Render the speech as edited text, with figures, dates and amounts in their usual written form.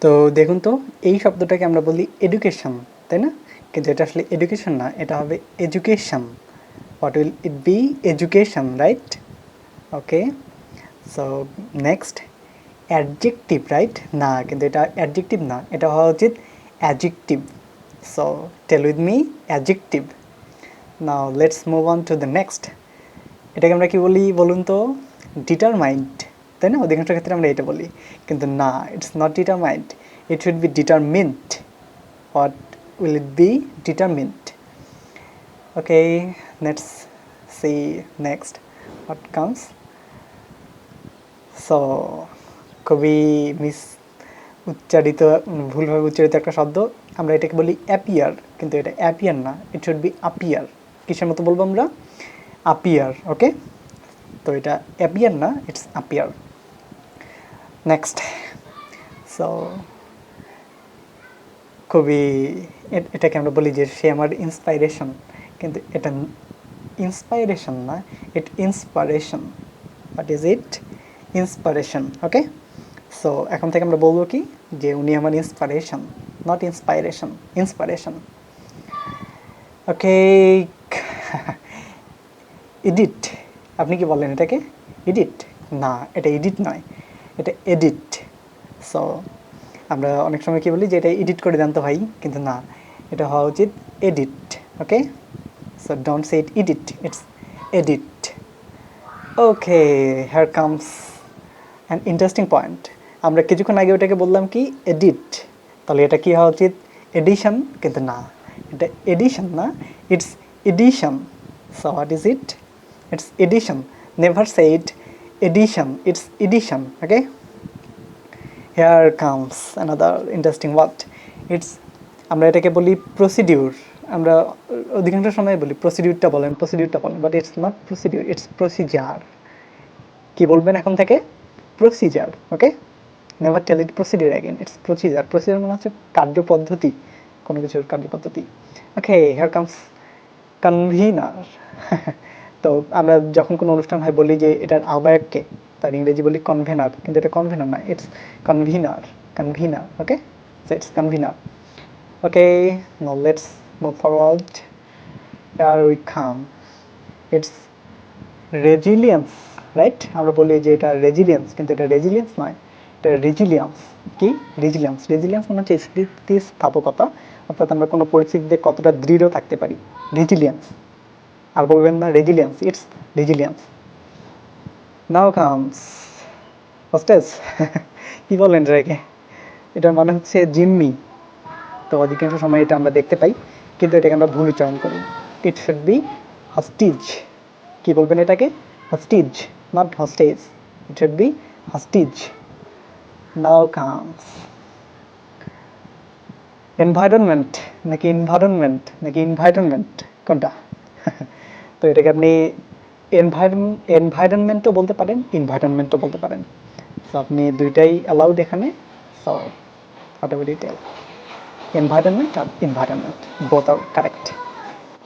তো দেখুন তো এই শব্দটাকে আমরা বলি এডুকেশন, তাই না? কিন্তু এটা আসলে এডুকেশন না, এটা হবে education. What will it be? Education, right? Okay, so next adjective, right? না, কিন্তু এটা অ্যাডজেক্টিভ না, এটা হওয়া উচিত adjective. So tell with me, adjective. Now let's move on to the next. এটাকে আমরা কি বলি বলুন তো? ডিটারমাইন্ড, তাই না? অধিকাংশ ক্ষেত্রে আমরা এটা বলি, কিন্তু না, it's not determined, it should be determined. What will it B? Determined. Okay, let's see next what comes. So খুবই ভুলভাবে উচ্চারিত একটা শব্দ, আমরা এটাকে বলি অ্যাপিয়ার, কিন্তু এটা অ্যাপিয়ার না, ইট শুড বি আপিয়ার। কিসের মতো বলবো আমরা? আপিয়ার। ওকে, তো এটা অ্যাপিয়ার না, ইটস আপিয়ার। নেক্সট, সো খুবই এটাকে আমরা বলি যে সে আমার ইন্সপাইরেশন, কিন্তু এটা ইন্সপাইরেশন না, it inspiration. What is it? Inspiration. Okay, so এখন থেকে আমরা বলবো কি যে উনি আমার inspiration, not inspiration, inspiration. Okay, edit, আপনি কি বলেন এটাকে? এডিট? না, এটা এডিট নয়, এটা এডিট। সো আমরা অনেক সময় কি বলি যে এটা এডিট করে দেন তো ভাই, কিন্তু না, এটা হওয়া উচিত edit. Okay, so don't say it edit, it's edit. Okay, here comes an interesting point. আমরা কিছুক্ষণ আগে ওটাকে বললাম কি এডিট, তাহলে এটা কি হওয়া উচিত? এডিশন, কিন্তু না, এটা এডিশন না, it's edition. So what is it? It's edition. Never say it edition, it's edition. Okay, here comes another interesting word. It's আমরা এটাকে বলি প্রসিডিউর। আমরা অধিকাংশ সময় বলি প্রসিডিউরটা বলেন, but it's not procedure, it's procedure. কি বলবেন এখন থেকে? Procedure. Okay, never tell it procedure again, it's procedure. Procedure মানে হচ্ছে কার্যপদ্ধতি, কোনো কিছুর কার্যপদ্ধতি। Okay, here comes convener. তো আমরা যখন কোনো অনুষ্ঠান হয় বলি যে এটার আহ্বায়ককে, তার ইংরেজি বলি কনভেনার, কিন্তু এটা কনভেনার না, it's convener. Convener. Okay, so it's convener. Okay, now let's move forward. Here we come, it's resilience, right? আমরা বলি যে এটা রেজিলিয়েন্স, কিন্তু এটা রেজিলিয়েন্স নয়, এটা রেজিলিয়েন্স। কি? রেজিলিয়েন্স। রেজিলিয়েন্স মানে হচ্ছে স্থিতিস্থাপকতা, অর্থাৎ আমরা কোনো পরিস্থিতিতে কতটা দৃঢ় থাকতে পারি, রেজিলিয়েন্স। আর বলবেন না resilience, it's resilience. Now comes hostess. কি বলেন এটাকে? এটার মানে হচ্ছে জিম্মি। তো অধিকাংশ সময় এটা আমরা দেখতে পাই, কিন্তু এটাকে আমরা ভুল উচ্চারণ করি। It should be hostage. কি বলবেন এটাকে? Hostage, not hostage, it should be hostage. Now comes environment, নাকি এনভায়রনমেন্ট, নাকি এনভায়রনমেন্ট, কোনটা? তো এটাকে আপনি এনভায়রনমেন্টও বলতে পারেন, এনভায়রনমেন্টও বলতে পারেন। সো আপনি দুইটাই অ্যালাউড এখানে। So whatever you tell, environment আর এনভায়রনমেন্ট, বোথ আর কারেক্ট।